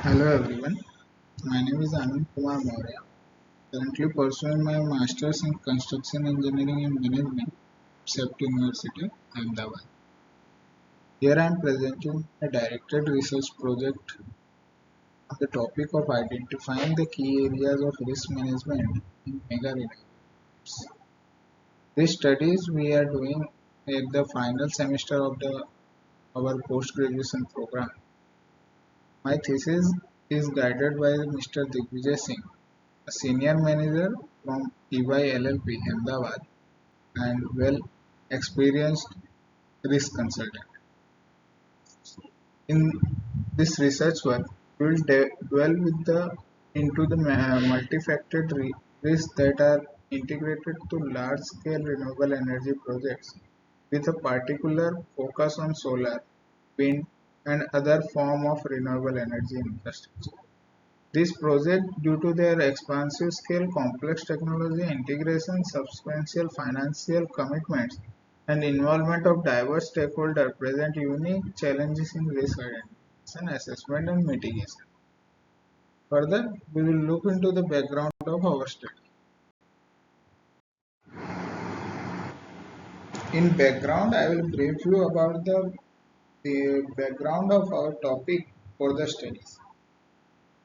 Hello everyone, my name is Anandkumar, currently pursuing my Masters in Construction Engineering and Management, Safety University, Ahmedabad. Here I am presenting a directed research project on the topic of identifying the key areas of risk management in mega renewables. These studies we are doing at the final semester of our post-graduation program. My thesis is guided by Mr. Digvijay Singh, a senior manager from EY LLP Ahmedabad and well experienced risk consultant. In this research work, we will dwell into the multifaceted risks that are integrated to large scale renewable energy projects with a particular focus on solar, wind, and other form of renewable energy infrastructure. These projects, due to their expansive scale, complex technology integration, substantial financial commitments, and involvement of diverse stakeholders, present unique challenges in risk identification, assessment, and mitigation. Further, we will look into the background of our study. In background, I will brief you about the background of our topic for the studies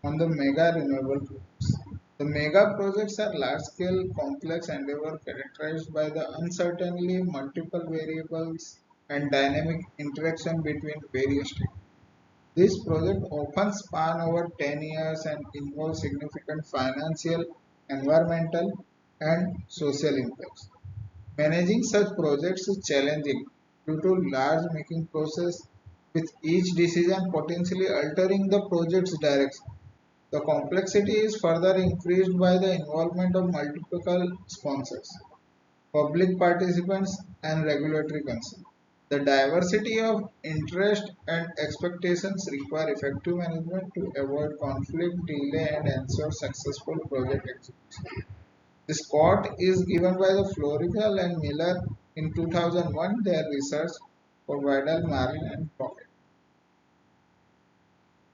on the mega renewable projects. The mega projects are large-scale, complex endeavors characterized by the uncertainty, multiple variables, and dynamic interaction between various stakeholders. These projects often span over 10 years and involve significant financial, environmental, and social impacts. Managing such projects is challenging due to large making process, with each decision potentially altering the project's direction. The complexity is further increased by the involvement of multiple sponsors, public participants, and regulatory concerns. The diversity of interest and expectations require effective management to avoid conflict, delay, and ensure successful project execution. This quote is given by the Florical and Miller in 2001, their research for Vidal, Marlin, and Pocket.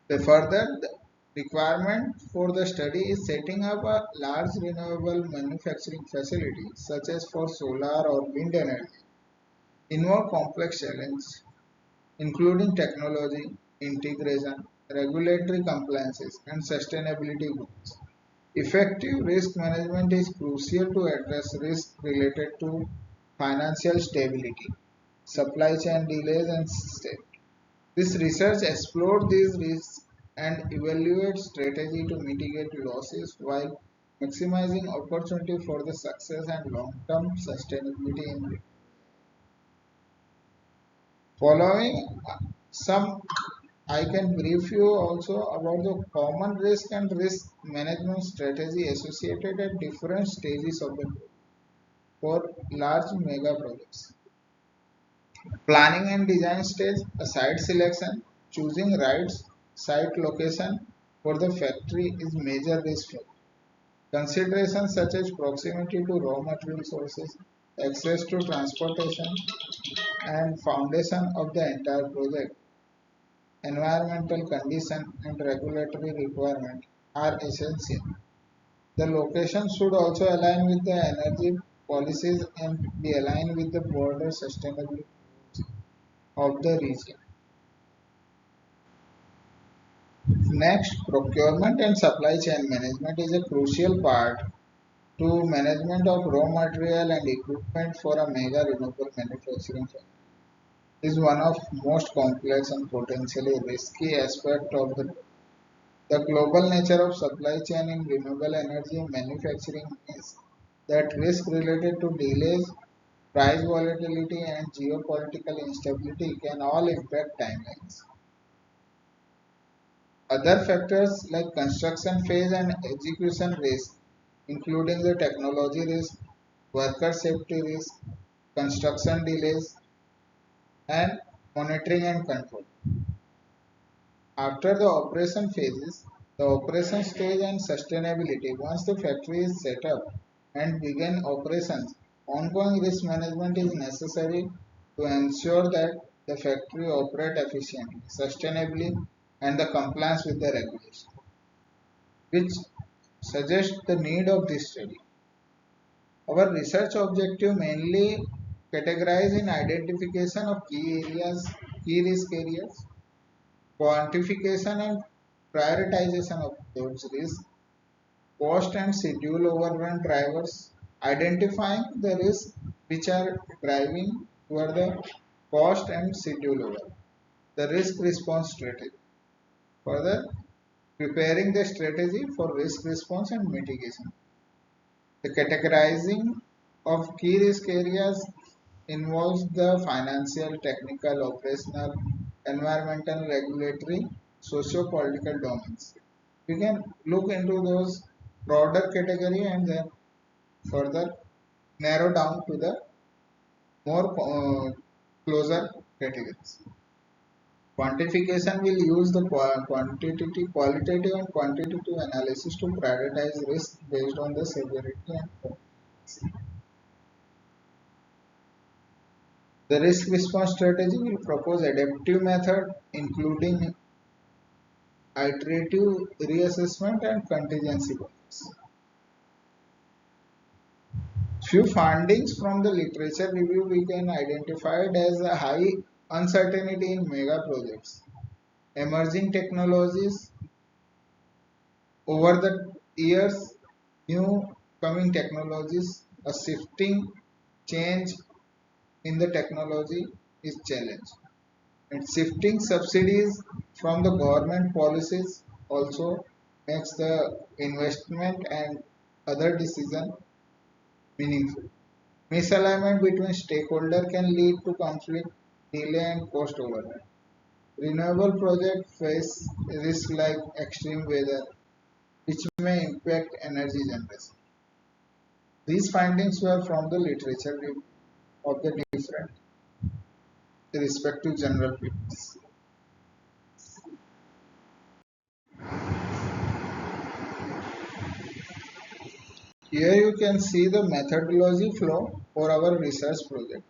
The requirement for the study is setting up a large renewable manufacturing facility, such as for solar or wind energy, involve complex challenges, including technology, integration, regulatory compliances, and sustainability goals. Effective risk management is crucial to address risks related to financial stability, supply chain delays, and safety. This research explored these risks and evaluates strategy to mitigate losses while maximizing opportunity for the success and long-term sustainability in following some I can brief you also about the common risk and risk management strategy associated at different stages of the for large mega projects. Planning and design stage, a site selection, choosing right site location for the factory is major risk factor. Considerations such as proximity to raw material sources, access to transportation, and foundation of the entire project, environmental condition and regulatory requirement are essential. The location should also align with the energy policies and be aligned with the broader sustainability of the region. Next, procurement and supply chain management is a crucial part to management of raw material and equipment for a mega renewable manufacturing facility. Is one of most complex and potentially risky aspect of the global nature of supply chain in renewable energy manufacturing is that risk related to delays, price volatility, and geopolitical instability can all impact timelines. Other factors like construction phase and execution risk, including the technology risk, worker safety risk, construction delays, and monitoring and control. After the operation phases, the operation stage and sustainability. Once the factory is set up and begin operations, ongoing risk management is necessary to ensure that the factory operates efficiently, sustainably, and the compliance with the regulation, which suggests the need of this study. Our research objective mainly categorize in identification of key risk areas, quantification and prioritization of those risks, cost and schedule overrun drivers, identifying the risks which are driving toward the cost and schedule overrun, the risk response strategy. Further, preparing the strategy for risk response and mitigation. The categorizing of key risk areas involves the financial, technical, operational, environmental, regulatory, socio-political domains. We can look into those broader category and then further narrow down to the more closer categories. Quantification will use the qualitative and quantitative analysis to prioritize risk based on the severity and complexity. The risk response strategy will propose adaptive method including iterative reassessment and contingency plans. Few findings from the literature review we can identify it as a high uncertainty in mega projects. Emerging technologies over the years, new coming technologies, a shifting change in the technology is challenge. And shifting subsidies from the government policies also makes the investment and other decision meaningful. Misalignment between stakeholders can lead to conflict, delay and cost overrun. Renewable projects face risks like extreme weather, which may impact energy generation. These findings were from the literature review of the different respective general papers. Here you can see the methodology flow for our research project.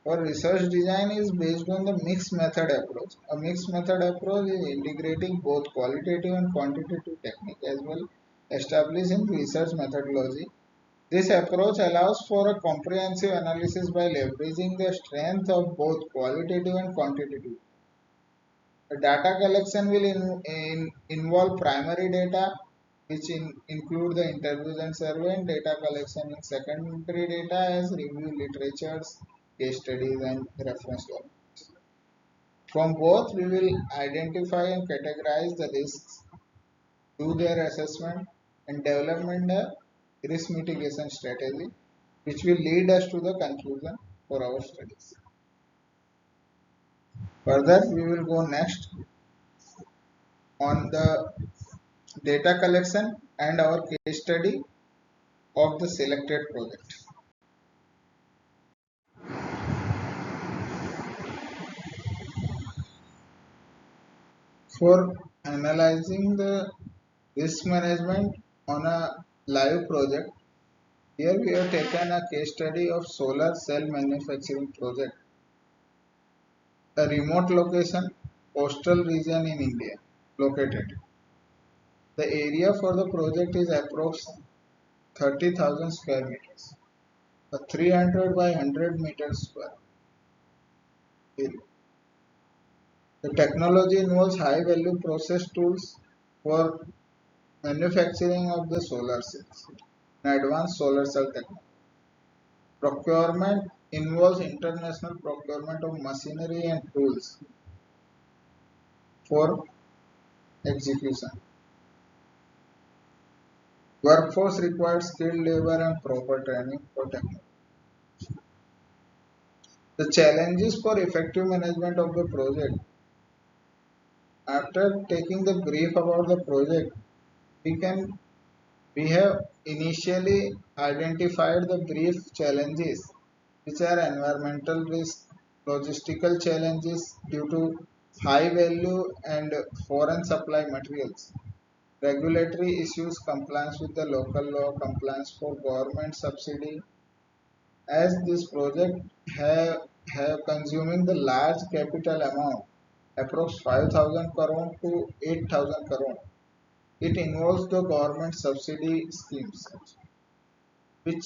Our research design is based on the mixed method approach. A mixed method approach is integrating both qualitative and quantitative technique as well establishing research methodology. This approach allows for a comprehensive analysis by leveraging the strength of both qualitative and quantitative. The data collection will involve primary data, which include the interviews and survey and data collection in secondary data as review literatures, case studies and reference documents. From both, we will identify and categorize the risks, do their assessment and development a risk mitigation strategy, which will lead us to the conclusion for our studies. Further, we will go next on the data collection and our case study of the selected project. For analyzing the risk management on a live project, here we have taken a case study of solar cell manufacturing project, a remote location, coastal region in India located. The area for the project is approximately 30,000 square meters, a 300 by 100 meters square area. The technology involves high value process tools for manufacturing of the solar cells and advanced solar cell technology. Procurement involves international procurement of machinery and tools for execution. Workforce requires skilled labor and proper training for technology. The challenges for effective management of the project. After taking the brief about the project, we have initially identified the brief challenges, which are environmental risk, logistical challenges due to high value and foreign supply materials, regulatory issues, compliance with the local law, compliance for government subsidy, as this project have consuming the large capital amount approx 5,000 crore to 8,000 crore. It involves the government subsidy schemes, which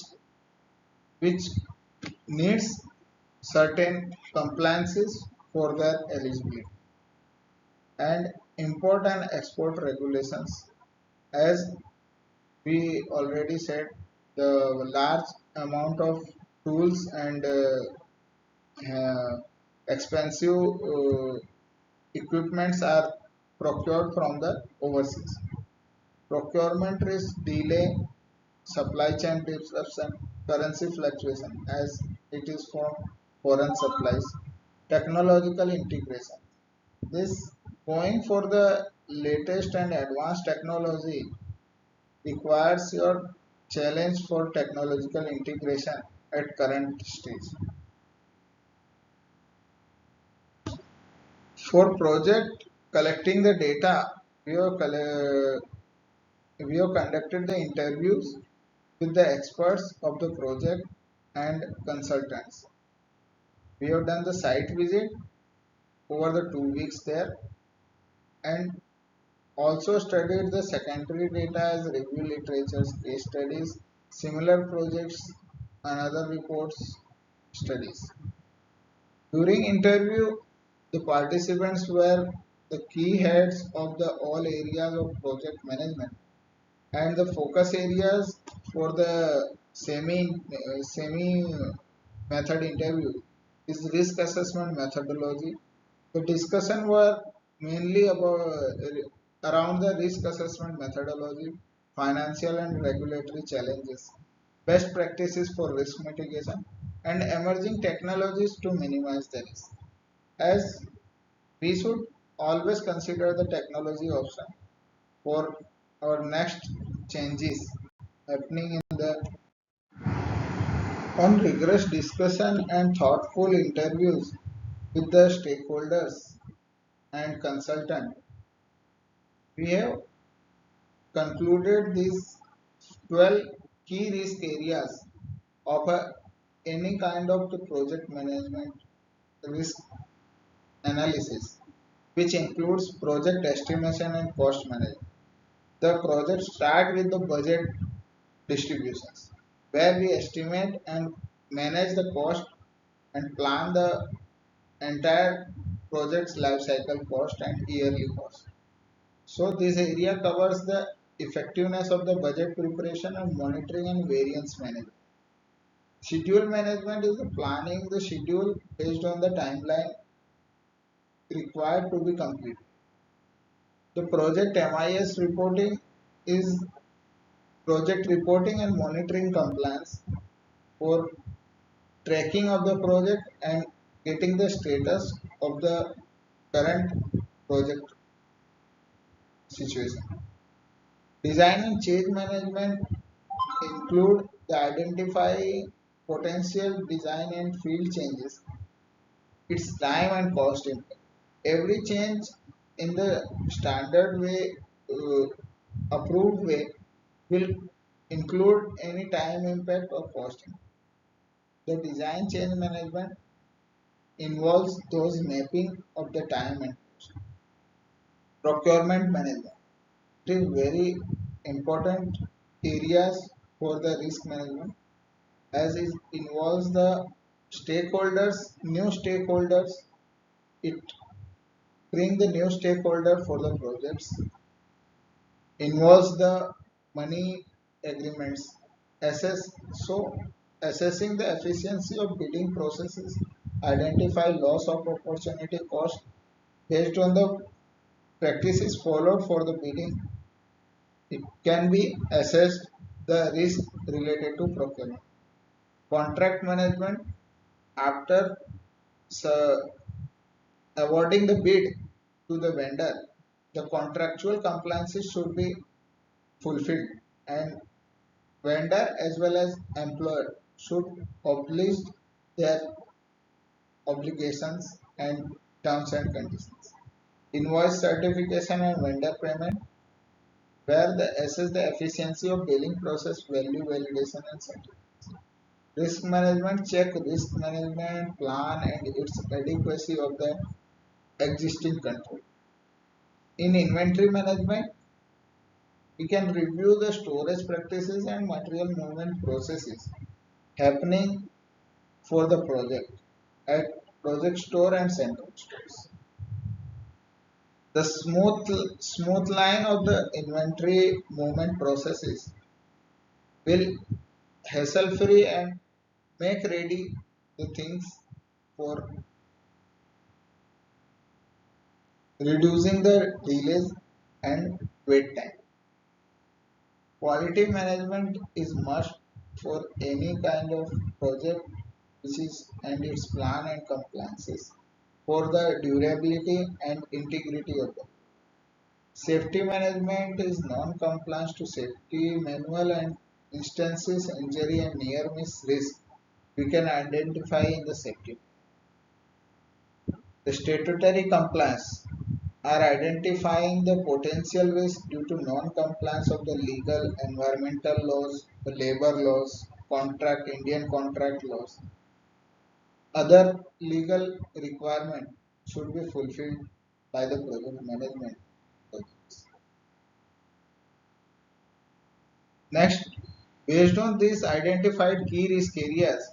which needs certain compliances for their eligibility, and import and export regulations. As we already said, the large amount of tools and expensive equipments are procured from the overseas. Procurement risk, delay, supply chain disruption, currency fluctuation as it is from foreign supplies, technological integration. This going for the latest and advanced technology requires your challenge for technological integration at current stage. For project collecting the data, we have, we have conducted the interviews with the experts of the project and consultants. We have done the site visit over the 2 weeks there, and also studied the secondary data as review literatures, case studies, similar projects, and other reports studies. During interview, the participants were the key heads of the all areas of project management, and the focus areas for the semi method interview is risk assessment methodology. The discussion were mainly about around the risk assessment methodology, financial and regulatory challenges, best practices for risk mitigation, and emerging technologies to minimize the risk. As we should always consider the technology option for our next changes happening in the on rigorous discussion and thoughtful interviews with the stakeholders and consultant. We have concluded these 12 key risk areas of any kind of the project management risk analysis, which includes project estimation and cost management. The project start with the budget distributions, where we estimate and manage the cost and plan the entire project's life cycle cost and yearly cost. So this area covers the effectiveness of the budget preparation and monitoring and variance management. Schedule management is the planning the schedule based on the timeline required to be completed. The project MIS reporting is project reporting and monitoring compliance for tracking of the project and getting the status of the current project situation. Design and change management include the identifying potential design and field changes, its time and cost impact. Every change in the standard way, approved way, will include any time impact or cost impact. The design change management involves those mapping of the time and cost. Procurement management. It is very important areas for the risk management as it involves the stakeholders, new stakeholders. It brings the new stakeholder for the projects, involves the money agreements, assess so assessing the efficiency of bidding processes, identify loss of opportunity cost based on the practices followed for the bidding. It can be assessed the risk related to procurement. Contract management after awarding the bid to the vendor, the contractual compliances should be fulfilled, and vendor as well as employer should oblige their obligations and terms and conditions. Invoice certification and vendor payment, where the assess the efficiency of billing process, value validation and certification. Risk management check risk management plan and its adequacy of the existing control. In inventory management, we can review the storage practices and material movement processes happening for the project at project store and central stores. The smooth line of the inventory movement processes will hassle free and make ready the things for reducing the delays and wait time. Quality management is must for any kind of project which is and its plan and compliances for the durability and integrity of the safety management is non-compliance to safety manual and instances injury and near miss risk we can identify in the safety. The statutory compliance are identifying the potential risk due to non-compliance of the legal, environmental laws, the labor laws, Indian contract laws. Other legal requirement should be fulfilled by the project management projects. Next, based on these identified key risk areas,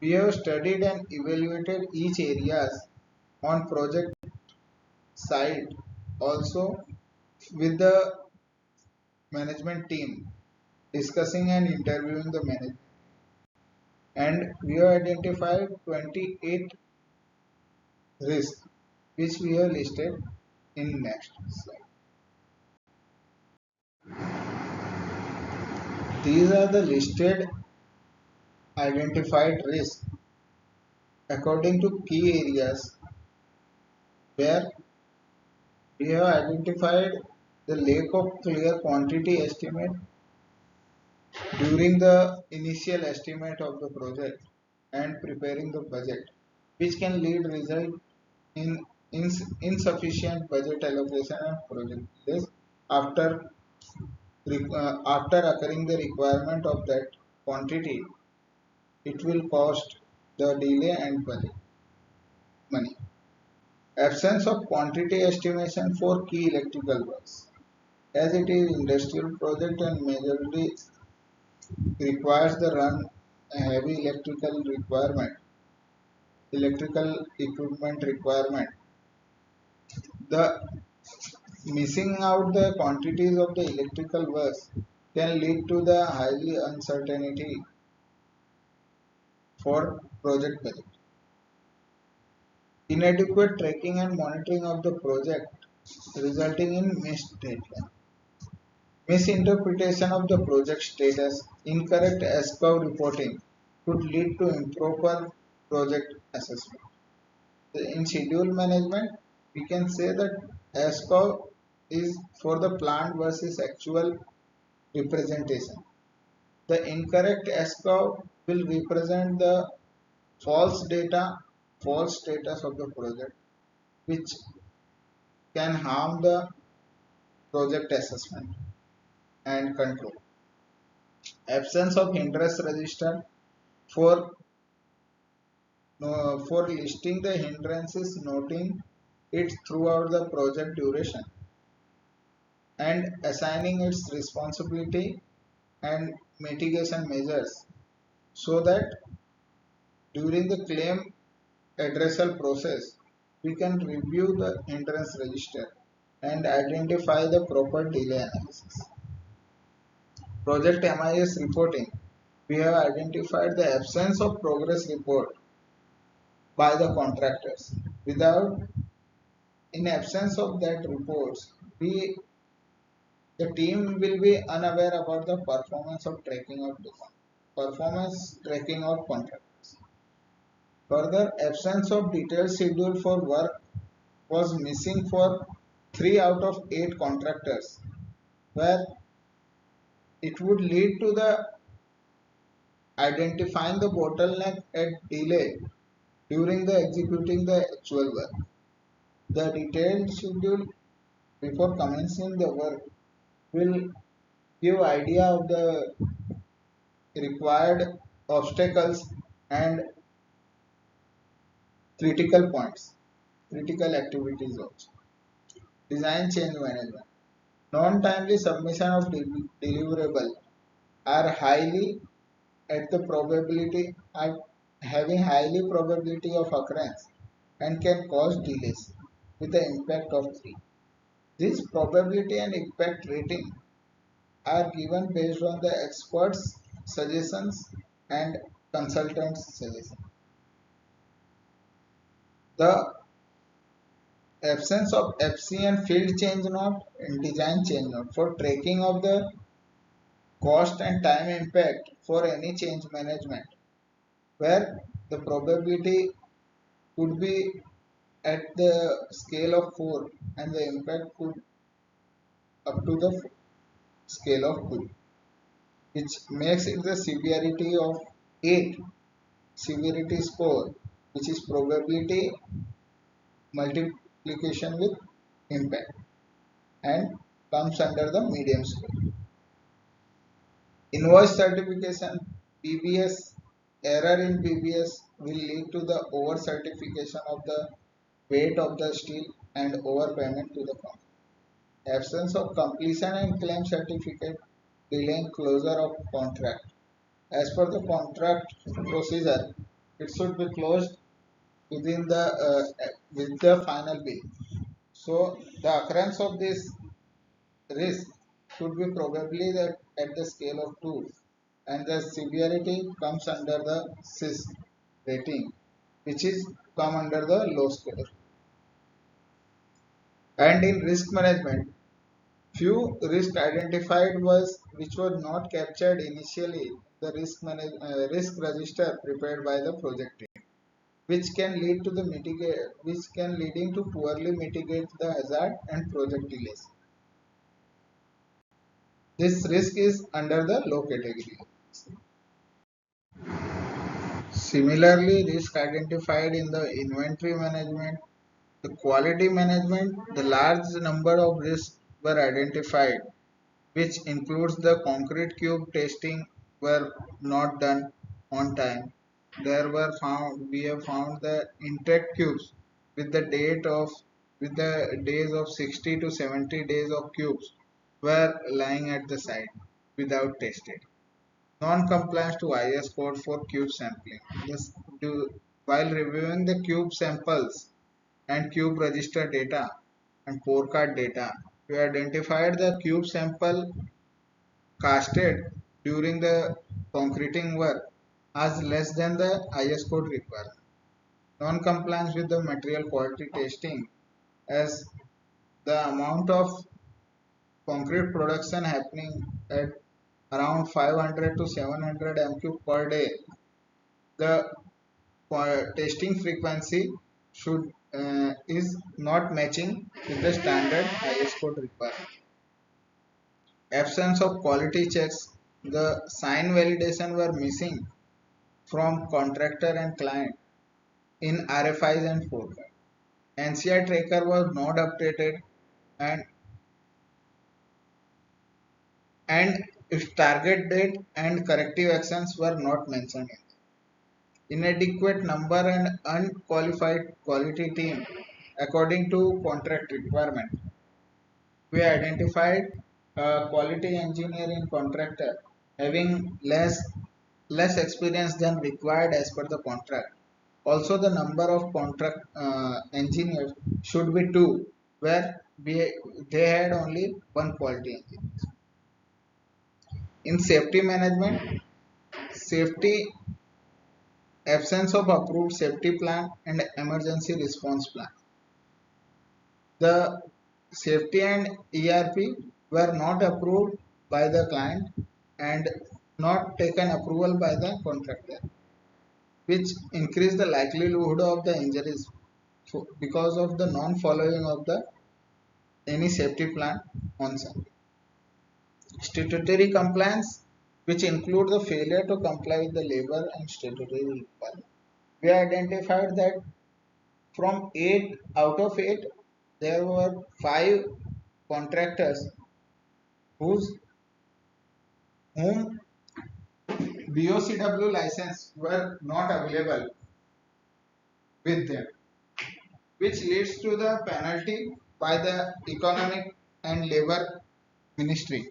we have studied and evaluated each areas on project side also with the management team discussing and interviewing the manager, and we have identified 28 risks which we have listed in next slide. These are the listed identified risks according to key areas where we have identified the lack of clear quantity estimate during the initial estimate of the project and preparing the budget, which can lead result in insufficient budget allocation and project delays after after occurring the requirement of that quantity. It will cost the delay and budget money. Absence of quantity estimation for key electrical works, as it is industrial project and majorly requires the run heavy electrical equipment requirement. The missing out the quantities of the electrical works can lead to the highly uncertainty for project budget. Inadequate tracking and monitoring of the project resulting in missed deadline. Misinterpretation of the project status, incorrect S-curve reporting could lead to improper project assessment. In schedule management, we can say that S-curve is for the planned versus actual representation. The incorrect S-curve will represent the false data, false status of the project, which can harm the project assessment and control. Absence of hindrance register for for listing the hindrances, noting it throughout the project duration and assigning its responsibility and mitigation measures so that during the claim addressal process we can review the hindrance register and identify the proper delay analysis. Project MIS reporting, we have identified the absence of progress report by the contractors. Without, in absence of that reports, the team will be unaware about the performance tracking of contractors. Further, absence of detailed schedule for work was missing for 3 out of 8 contractors, where it would lead to the identifying the bottleneck at delay during the executing the actual work. The detailed schedule before commencing the work will give idea of the required obstacles and critical points critical activities also. Design change management. Non-timely submission of deliverable are highly at the probability are having highly probability of occurrence and can cause delays with the impact of 3. This probability and impact rating are given based on the experts' suggestions and consultants' suggestions. The absence of MCEM field change note and design change note for tracking of the cost and time impact for any change management, where the probability could be at the scale of 4 and the impact could up to the scale of 2, which makes it the severity of 8 severity score, which is probability multiplication with impact and comes under the medium scale. Invoice certification PBS error in PBS will lead to the over certification of the weight of the steel and overpayment to the firm. Absence of completion and claim certificate delaying closure of contract. As per the contract procedure, it should be closed within the with the final bill. So the occurrence of this risk should be probably that at the scale of 2 and the severity comes under the CIS rating, which is come under the low score. And in risk management, few risk identified was which were not captured initially the risk register prepared by the project team, which can lead to the which can leading to poorly mitigate the hazard and project delays. This risk is under the low category. Similarly, risk identified in the inventory management, the quality management, the large number of risks were identified, which includes the concrete cube testing were not done on time. We have found the intact cubes with the with the days of 60 to 70 days of cubes were lying at the site without tested. Non-compliance to IS code for cube sampling. While reviewing the cube samples and cube register data and pour card data, we identified the cube sample casted during the concreting work as less than the IS code requirement. Non-compliance with the material quality testing, as the amount of concrete production happening at around 500 to 700 m³ per day, the testing frequency should is not matching with the standard IS code requirement. Absence of quality checks, the sign validation were missing from contractor and client in RFIs and forecast. NCI tracker was not updated and its target date and corrective actions were not mentioned. Inadequate number and unqualified quality team according to contract requirement. We identified a quality engineering contractor having less experience than required as per the contract. Also, the number of contract engineers should be 2, where they had only 1 quality engineer. In safety management, safety absence of approved safety plan and emergency response plan. The safety and ERP were not approved by the client and not taken approval by the contractor, which increase the likelihood of the injuries because of the non-following of the any safety plan on site. Statutory compliance, which include the failure to comply with the labor and statutory requirements. We identified that from 8 out of 8, there were 5 contractors whom BOCW license were not available with them. which leads to the penalty by the Economic and Labour Ministry,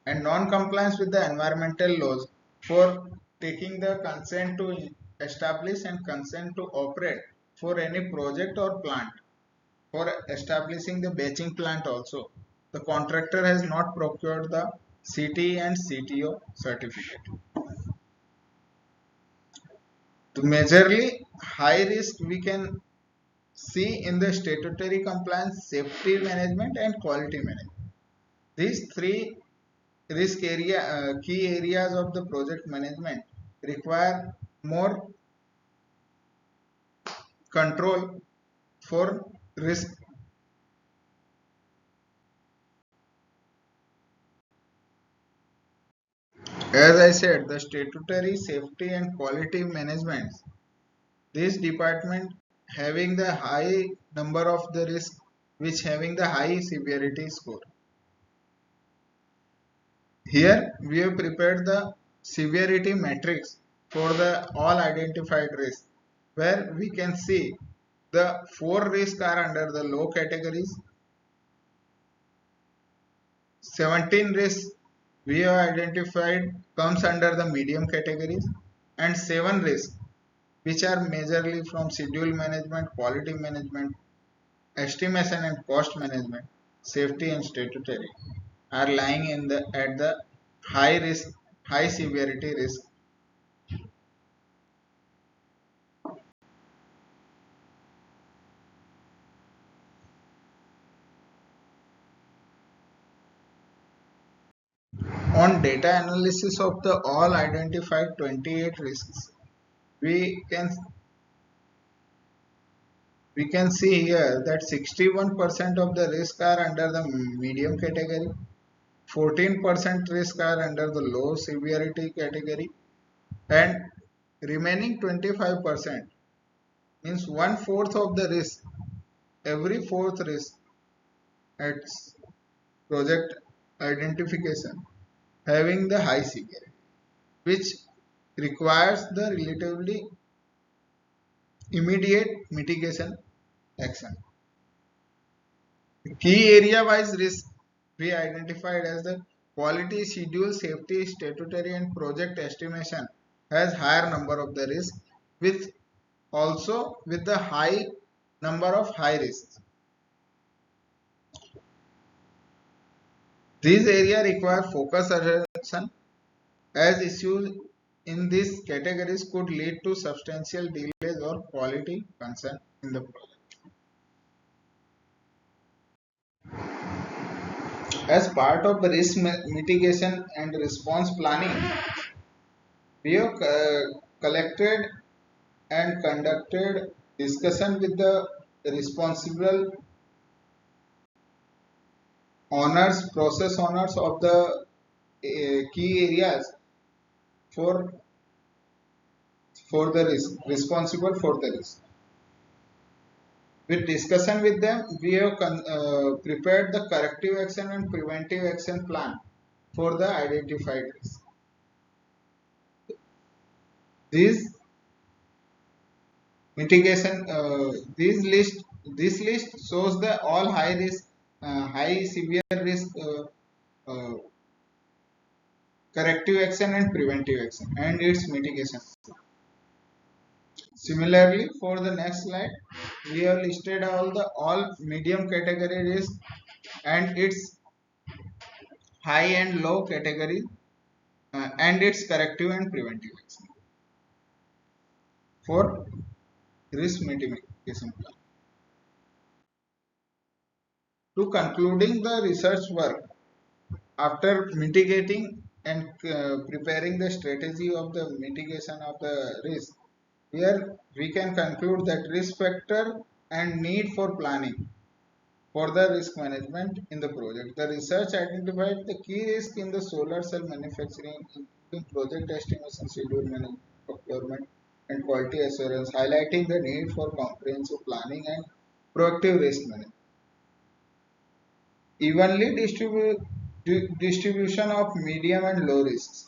and non-compliance with the environmental laws for taking the consent to establish and consent to operate for any project or plant. For establishing the batching plant also, the contractor has not procured the CT and CTO certificate. The majorly high risk we can see in the statutory compliance, safety management and quality management. These three key areas of the project management require more control for risk. As I said, the statutory safety and quality management, this department having the high number of the risk which having the high severity score. Here we have prepared the severity matrix for the all identified risks, where we can see the 4 risks are under the low categories, 17 risks we have identified comes under the medium categories, and 7 risks which are majorly from schedule management, quality management, estimation and cost management, safety and statutory are lying in the at the high risk, high severity risk. On data analysis of the all identified 28 risks, we can we can see here that 61% of the risk are under the medium category, 14% risk are under the low severity category, and remaining 25% means one fourth of the risk, every fourth risk at project identification having the high severity, which requires the relatively immediate mitigation action. The key area wise risk we identified as the quality, schedule, safety, statutory and project estimation has higher number of the risk, with also with the high number of high risks. These areas require focus attention, as issues in these categories could lead to substantial delays or quality concern in the project. As part of the risk mitigation and response planning, we have collected and conducted discussion with the responsible owners, process owners of the key areas for the risk, responsible for the risk. With discussion with them, we have prepared the corrective action and preventive action plan for the identified risk. These mitigation, this list shows the all high risk, high severe risk, corrective action and preventive action and its mitigation. Similarly, for the next slide, we have listed all medium category risk and its high and low category and its corrective and preventive action for risk mitigation plan. To concluding the research work, after mitigating and preparing the strategy of the mitigation of the risk, here we can conclude that risk factor and need for planning for the risk management in the project. The research identified the key risk in the solar cell manufacturing, including project estimation, schedule management, procurement, and quality assurance, highlighting the need for comprehensive planning and proactive risk management. Evenly distribution of medium and low risks.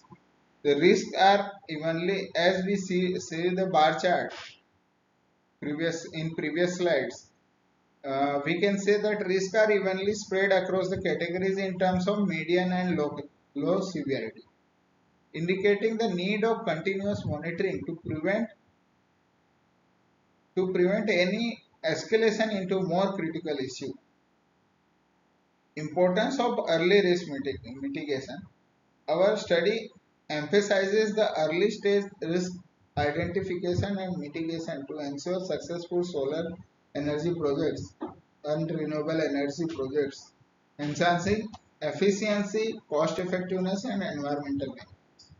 The risks are evenly, as we see the bar chart. previous slides, we can say that risks are evenly spread across the categories in terms of median and low severity, indicating the need of continuous monitoring to prevent any escalation into more critical issue. Importance of early risk mitigation. Our study emphasizes the early stage risk identification and mitigation to ensure successful solar energy projects and renewable energy projects, enhancing efficiency, cost effectiveness, and environmental benefits.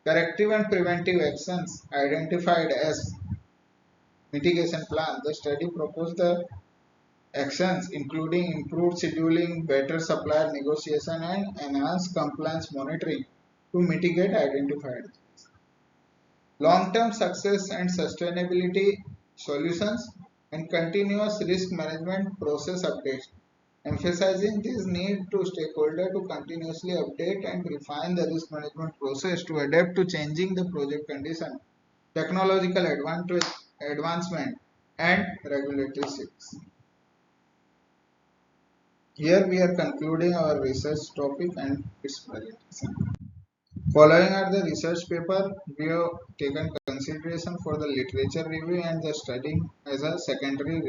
Corrective and preventive actions identified as mitigation plan. The study proposed the actions including improved scheduling, better supplier negotiation, and enhanced compliance monitoring to mitigate identified risks. Long-term success and sustainability solutions and continuous risk management process updates, emphasizing this need to stakeholder to continuously update and refine the risk management process to adapt to changing the project condition, technological advancement, and regulatory shifts. Here we are concluding our research topic and its presentation. Following are the research paper, we have taken consideration for the literature review and the studying as a secondary